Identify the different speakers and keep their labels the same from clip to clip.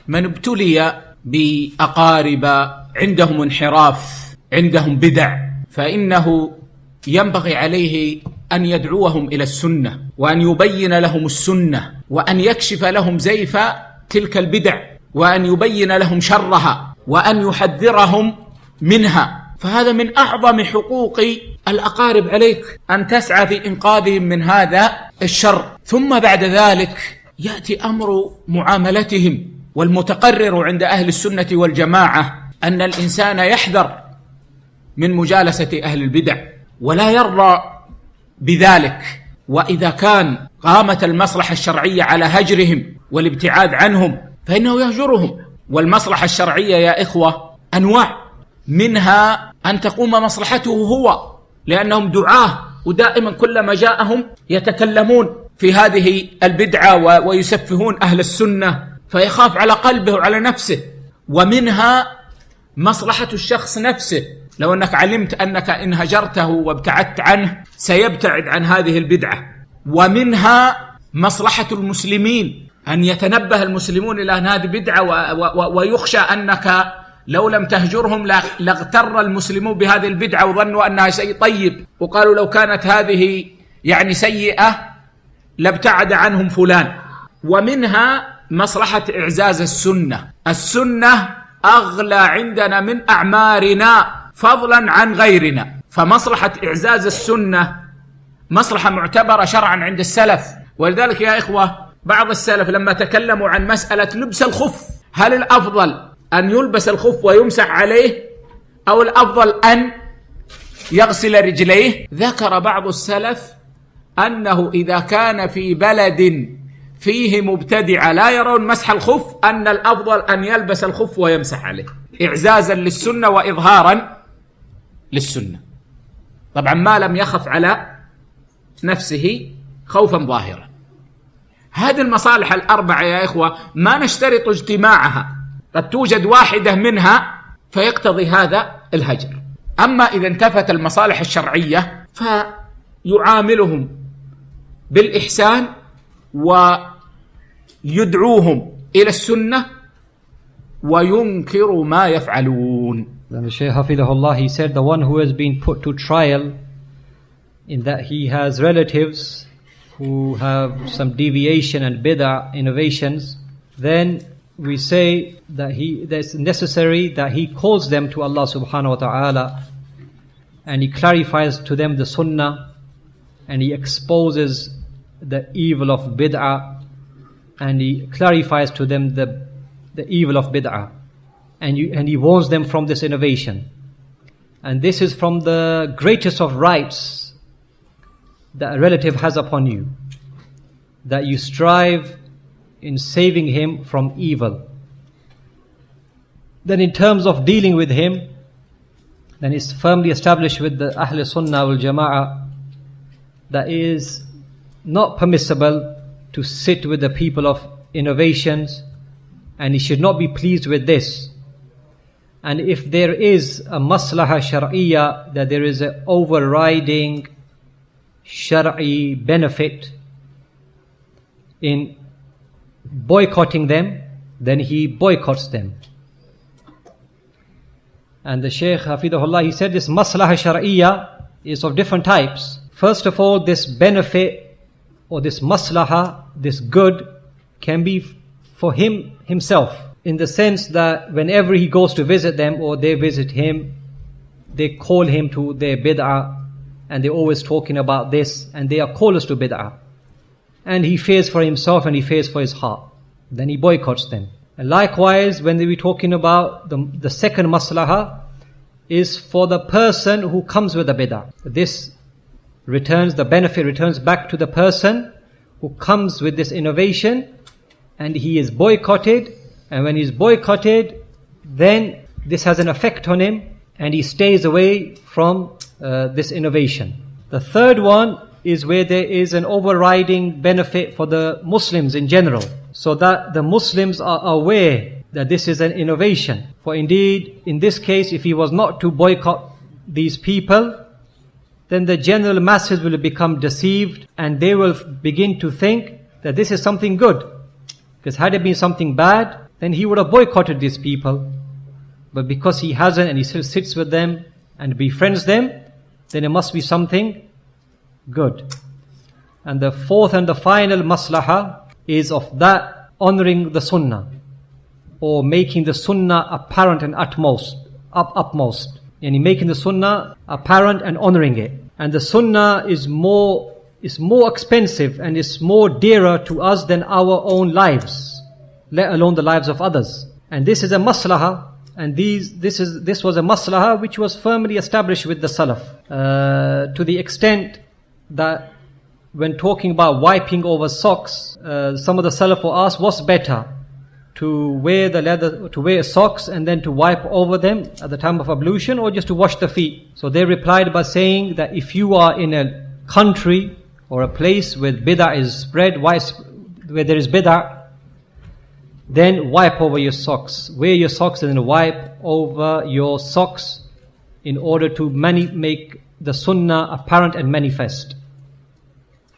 Speaker 1: من ابتلي بأقارب عندهم انحراف، عندهم بدع، فإنه ينبغي عليه أن يدعوهم إلى السنة، وأن يبين لهم السنة، وأن يكشف لهم زيف تلك البدع، وأن يبين لهم شرها، وأن يحذرهم منها. فهذا من أعظم حقوق الأقارب عليك، أن تسعى في إنقاذهم من هذا الشر. ثم بعد ذلك يأتي أمر معاملتهم، والمتقرر عند أهل السنة والجماعة أن الإنسان يحذر من مجالسة أهل البدع ولا يرضى بذلك، وإذا كان قامت المصلحة الشرعية على هجرهم والابتعاد عنهم فإنه يهجرهم. والمصلحة الشرعية يا إخوة أنواع، منها أن تقوم مصلحته هو، لأنهم دعاة ودائما كلما جاءهم يتكلمون في هذه البدعة ويسفهون أهل السنة، فيخاف على قلبه وعلى نفسه. ومنها مصلحة الشخص نفسه، لو أنك علمت أنك إن هجرته وابتعدت عنه سيبتعد عن هذه البدعة. ومنها مصلحة المسلمين، أن يتنبه المسلمون إلى أن هذه بدعة، ويخشى أنك لو لم تهجرهم لاغتر المسلمون بهذه البدعة وظنوا أنها شيء طيب، وقالوا لو كانت هذه يعني سيئة لابتعد عنهم فلان. ومنها مصلحة إعزاز السنة. السنة أغلى عندنا من أعمارنا فضلا عن غيرنا، فمصلحة إعزاز السنة مصلحة معتبرة شرعا عند السلف. ولذلك يا إخوة بعض السلف لما تكلموا عن مسألة لبس الخف، هل الأفضل أن يلبس الخف ويمسح عليه أو الأفضل أن يغسل رجليه؟ ذكر بعض السلف أنه إذا كان في بلد فيه مبتدع لا يرون مسح الخف أن الأفضل أن يلبس الخف ويمسح عليه، إعزازا للسنة وإظهارا للسنة، طبعا ما لم يخف على نفسه خوفا ظاهرا. هذه المصالح الأربعة يا إخوة ما نشترط اجتماعها، قد توجد واحدة منها فيقتضي هذا الهجر. أما إذا انتفت المصالح الشرعية فيعاملهم بالإحسان ويدعوهم إلى السنة وينكر ما يفعلون.
Speaker 2: Then the Shaykh Hafidahullah, he said the one who has been put to trial in that he has relatives who have some deviation and bid'ah innovations, then we say that it's necessary that he calls them to Allah subhanahu wa ta'ala and he clarifies to them the sunnah and he exposes the evil of bid'ah and he clarifies to them the evil of bid'ah and he warns them from this innovation. And this is from the greatest of rights that a relative has upon you, that you strive in saving him from evil. Then in terms of dealing with him, then it's firmly established with the Ahl Sunnah wal Jama'ah that it is not permissible to sit with the people of innovations, and he should not be pleased with this. And if there is a maslaha shar'iyya, that there is an overriding shar'i benefit in boycotting them, then he boycotts them. And the Shaykh Hafidahullah, he said this maslaha shar'iyya is of different types. First of all, this benefit or this maslaha, this good, can be for him himself, in the sense that whenever he goes to visit them or they visit him, they call him to their bid'ah and they're always talking about this and they are callers to bid'ah. And he fears for himself and he fears for his heart. Then he boycotts them. And likewise, when we're talking about the second maslaha, is for the person who comes with the bid'ah. This returns, the benefit returns back to the person who comes with this innovation, and he is boycotted. And when he's boycotted, then this has an effect on him and he stays away from this innovation. The third one is where there is an overriding benefit for the Muslims in general, so that the Muslims are aware that this is an innovation. For indeed, in this case, if he was not to boycott these people, then the general masses will become deceived and they will begin to think that this is something good. Because had it been something bad, then he would have boycotted these people. But because he hasn't, and he still sits with them and befriends them, then it must be something good. And the fourth and the final maslaha is of that honoring the sunnah, or making the sunnah apparent and upmost. Yani making the sunnah apparent and honoring it. And the sunnah is more expensive and is more dearer to us than our own lives, let alone the lives of others. And this is a maslaha, and this was a maslaha which was firmly established with the Salaf, to the extent that when talking about wiping over socks, some of the Salaf were asked, what's better, to wear socks and then to wipe over them at the time of ablution, or just to wash the feet? So they replied by saying that if you are in a country or a place where bid'ah is spread, where there is bid'ah, then wipe over your socks. Wear your socks and then wipe over your socks in order to make the sunnah apparent and manifest,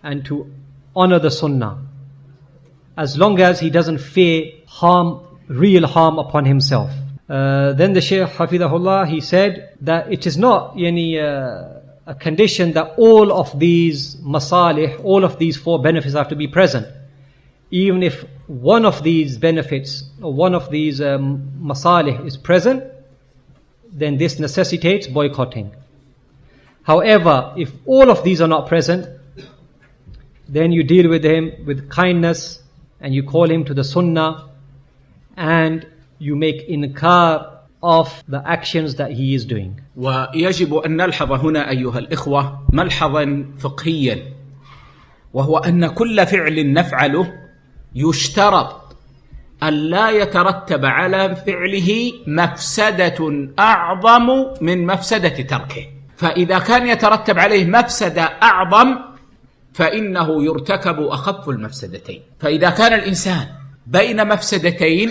Speaker 2: and to honor the sunnah, as long as he doesn't fear real harm upon himself. Then the Shaykh Hafidahullah, he said that it is not a condition that all of these masalih, all of these four benefits have to be present. Even if one of these benefits or one of these masalih is present, then this necessitates boycotting. However, if all of these are not present, then you deal with him with kindness, and you call him to the sunnah, and you make inkar of the actions that he is doing.
Speaker 1: ويجب أن نلحظ هنا أيها الإخوة ملحظا فقهيا، وهو أن كل فعل نفعله يشترط أن لا يترتب على فعله مفسدة أعظم من مفسدة تركه. فإذا كان يترتب عليه مفسدة أعظم فإنه يرتكب أخف المفسدتين. فإذا كان الإنسان بين مفسدتين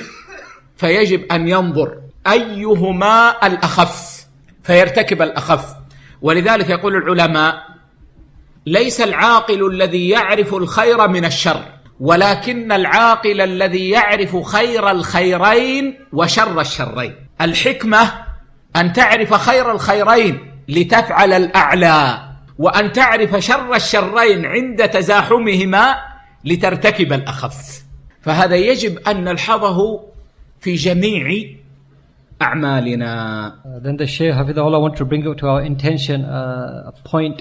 Speaker 1: فيجب أن ينظر أيهما الأخف فيرتكب الأخف. ولذلك يقول العلماء: ليس العاقل الذي يعرف الخير من الشر، ولكن العاقل الذي يعرف خير الخيرين وشر الشرين. الحكمة أن تعرف خير الخيرين لتفعل الأعلى، وأن تعرف شر الشرين عند تزاحمهما لترتكب الأخف. فهذا يجب أن نلحظه في جميع أعمالنا.
Speaker 2: Then the Shaykh Hafidahullah want to bring to our attention a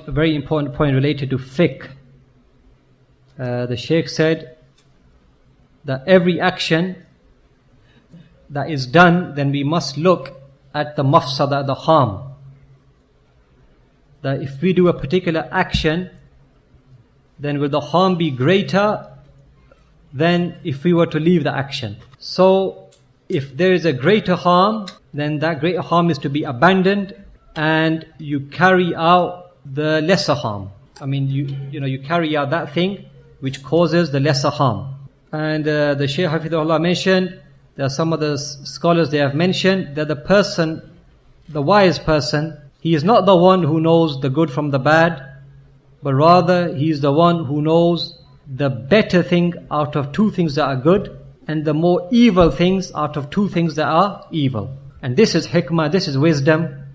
Speaker 2: very important point related to fiqh. The Shaykh said that every action that is done, then we must look at the mafsada, the harm. That if we do a particular action, then will the harm be greater than if we were to leave the action? So if there is a greater harm, then that greater harm is to be abandoned, and you carry out the lesser harm. I mean, you carry out that thing which causes the lesser harm. And the Shaykh Hafidahullah mentioned, there are some of the scholars, they have mentioned that the wise person, he is not the one who knows the good from the bad, but rather he is the one who knows the better thing out of two things that are good, and the more evil things out of two things that are evil. And this is hikmah, this is wisdom,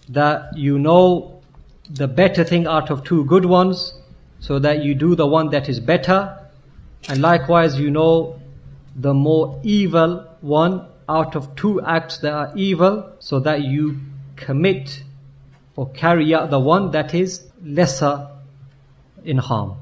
Speaker 2: that you know the better thing out of two good ones, so that you do the one that is better, and likewise you know the more evil one out of two acts that are evil, so that you commit or carry out the one that is lesser in harm.